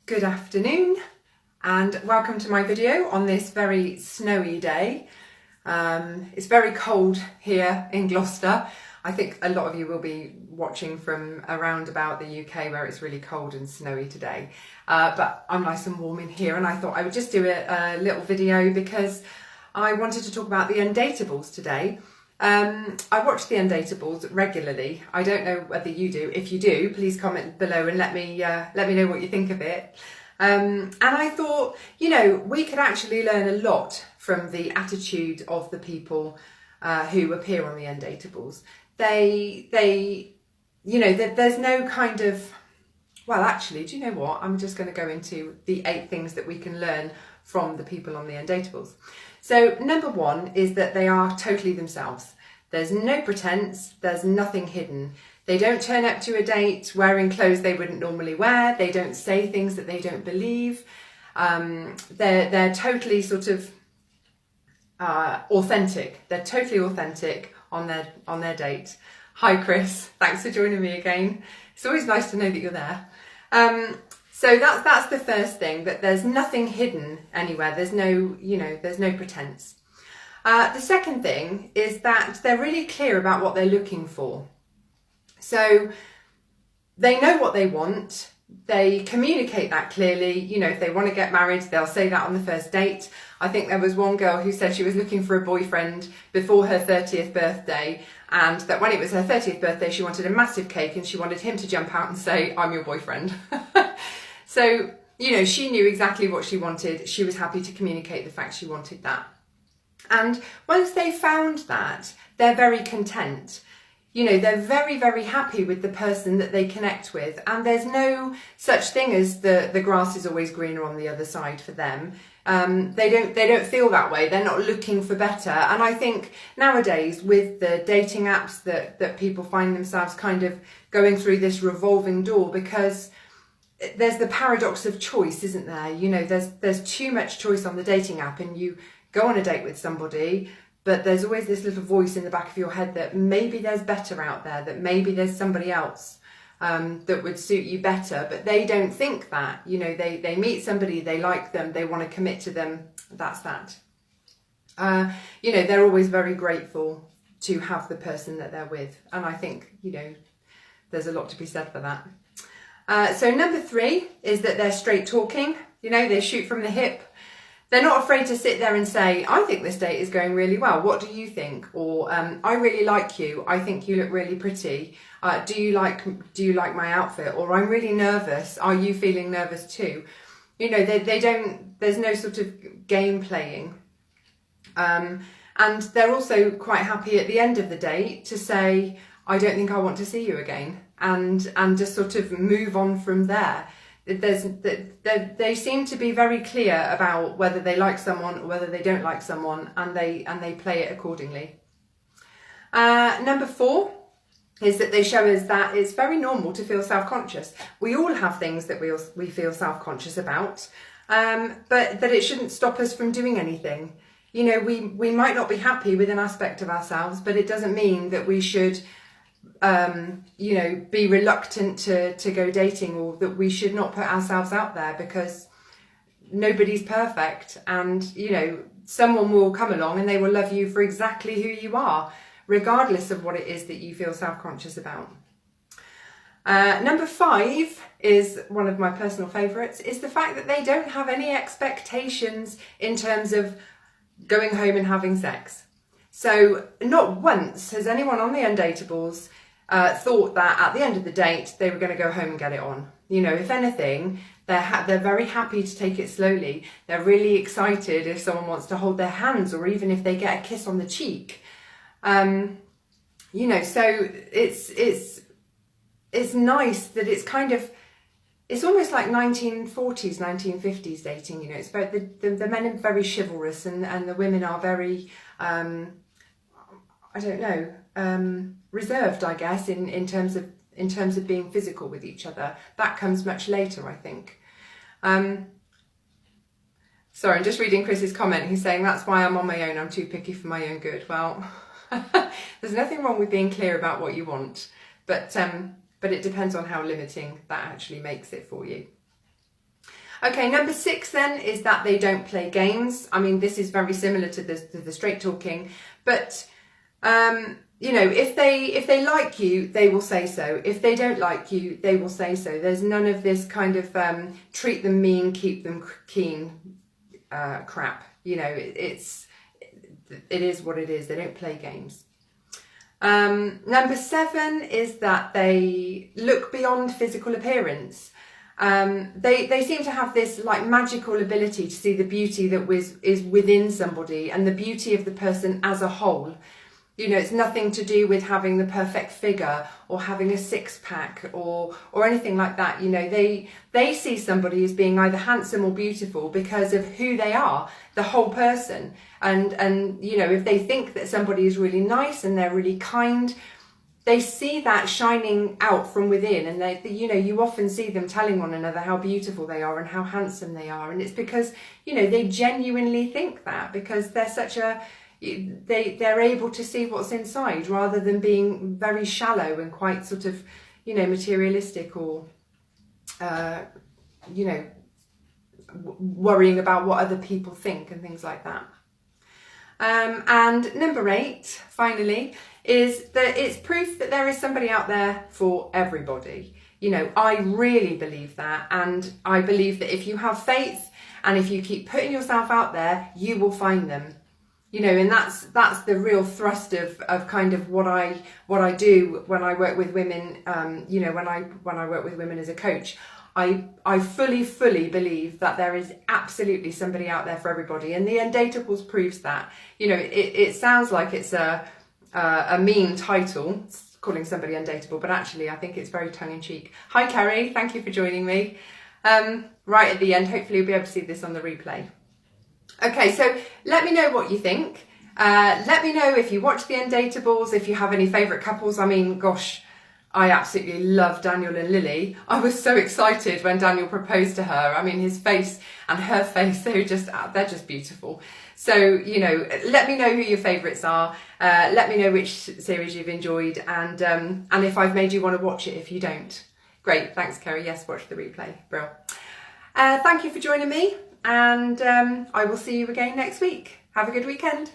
Good afternoon and welcome to my video on this very snowy day. It's very cold here in Gloucester. I think a lot of you will be watching from around about the UK where it's really cold and snowy today. But I'm nice and warm in here, and I thought I would just do a little video because I wanted to talk about the Undateables today. I watch the Undateables regularly. I don't know whether you do. If you do, please comment below and let me know what you think of it. And I thought, you know, we could actually learn a lot from the attitude of the people who appear on the Undateables. There's no kind of, well, actually, do you know what? I'm just going to go into the 8 things that we can learn from the people on the Undateables. So number 1 is that they are totally themselves. There's no pretense, there's nothing hidden. They don't turn up to a date wearing clothes they wouldn't normally wear. They don't say things that they don't believe. They're totally sort of authentic. They're totally authentic on their date. Hi Chris, thanks for joining me again. It's always nice to know that you're there. So that's the first thing, that there's nothing hidden anywhere. There's no pretense. The second thing is that they're really clear about what they're looking for. So they know what they want. They communicate that clearly. You know, if they want to get married, they'll say that on the first date. I think there was one girl who said she was looking for a boyfriend before her 30th birthday, and that when it was her 30th birthday, she wanted a massive cake and she wanted him to jump out and say, "I'm your boyfriend." So, you know, she knew exactly what she wanted. She was happy to communicate the fact she wanted that. And once they found that, they're very content. You know, they're very, very happy with the person that they connect with. And there's no such thing as the grass is always greener on the other side for them. They don't feel that way. They're not looking for better. And I think nowadays with the dating apps that people find themselves kind of going through this revolving door, because there's the paradox of choice, isn't there? You know, there's too much choice on the dating app, and you go on a date with somebody, but there's always this little voice in the back of your head that maybe there's better out there, that maybe there's somebody else that would suit you better. But they don't think that. You know, they meet somebody, they like them, they want to commit to them. That's that. You know, they're always very grateful to have the person that they're with. And I think, you know, there's a lot to be said for that. So number 3 is that they're straight talking. You know, they shoot from the hip. They're not afraid to sit there and say, "I think this date is going really well. What do you think?" Or, "I really like you. I think you look really pretty. Do you like my outfit?" Or, "I'm really nervous. Are you feeling nervous too?" You know, they don't, there's no sort of game playing. And they're also quite happy at the end of the date to say, "I don't think I want to see you again," and just sort of move on from there. They seem to be very clear about whether they like someone or whether they don't like someone, and they play it accordingly. Number 4 is that they show us that it's very normal to feel self-conscious. We all have things that we feel self-conscious about, but that it shouldn't stop us from doing anything. You know, we might not be happy with an aspect of ourselves, but it doesn't mean that we should you know, be reluctant to go dating, or that we should not put ourselves out there, because nobody's perfect. And, you know, someone will come along and they will love you for exactly who you are, regardless of what it is that you feel self-conscious about. Number 5 is one of my personal favourites, is the fact that they don't have any expectations in terms of going home and having sex. So not once has anyone on the Undateables thought that at the end of the date they were going to go home and get it on. You know, if anything, they're very happy to take it slowly. They're really excited if someone wants to hold their hands, or even if they get a kiss on the cheek. You know, so it's nice that it's kind of, it's almost like 1940s, 1950s dating. You know, it's very, the men are very chivalrous, and the women are very, I don't know, reserved, I guess, in terms of being physical with each other. That comes much later, I think. Sorry, I'm just reading Chris's comment. He's saying, "That's why I'm on my own. I'm too picky for my own good." Well, there's nothing wrong with being clear about what you want, but it depends on how limiting that actually makes it for you. Okay, number 6 then is that they don't play games. I mean, this is very similar to the straight talking, but you know, if they like you, they will say so. If they don't like you, they will say so. There's none of this kind of treat them mean, keep them keen crap. You know, it is what it is. They don't play games. Number 7 is that they look beyond physical appearance. They seem to have this like magical ability to see the beauty that is within somebody and the beauty of the person as a whole. You know, it's nothing to do with having the perfect figure or having a six-pack or anything like that. You know, they see somebody as being either handsome or beautiful because of who they are, the whole person. And you know, if they think that somebody is really nice and they're really kind, they see that shining out from within, and they, you know, you often see them telling one another how beautiful they are and how handsome they are. And it's because, you know, they genuinely think that, because they're such a, they're able to see what's inside rather than being very shallow and quite sort of, you know, materialistic or, you know, worrying about what other people think and things like that. And number 8, finally, is that it's proof that there is somebody out there for everybody. You know, I really believe that, and I believe that if you have faith and if you keep putting yourself out there, you will find them. You know, and that's the real thrust of kind of what I do when I work with women. You know, when I work with women as a coach, I fully believe that there is absolutely somebody out there for everybody, and the Undateables proves that. You know, it sounds like it's a mean title, calling somebody undateable, but actually I think it's very tongue-in-cheek. Hi Kerry, thank you for joining me. Right at the end, hopefully you'll be able to see this on the replay. Okay, so let me know what you think. Let me know if you watch the Undateables, if you have any favourite couples. I mean, gosh, I absolutely love Daniel and Lily. I was so excited when Daniel proposed to her. I mean, his face and her face, they're just beautiful. So, you know, let me know who your favourites are. Let me know which series you've enjoyed, and if I've made you want to watch it if you don't. Great, thanks Kerry. Yes, watch the replay. Brill. Thank you for joining me, and I will see you again next week. Have a good weekend.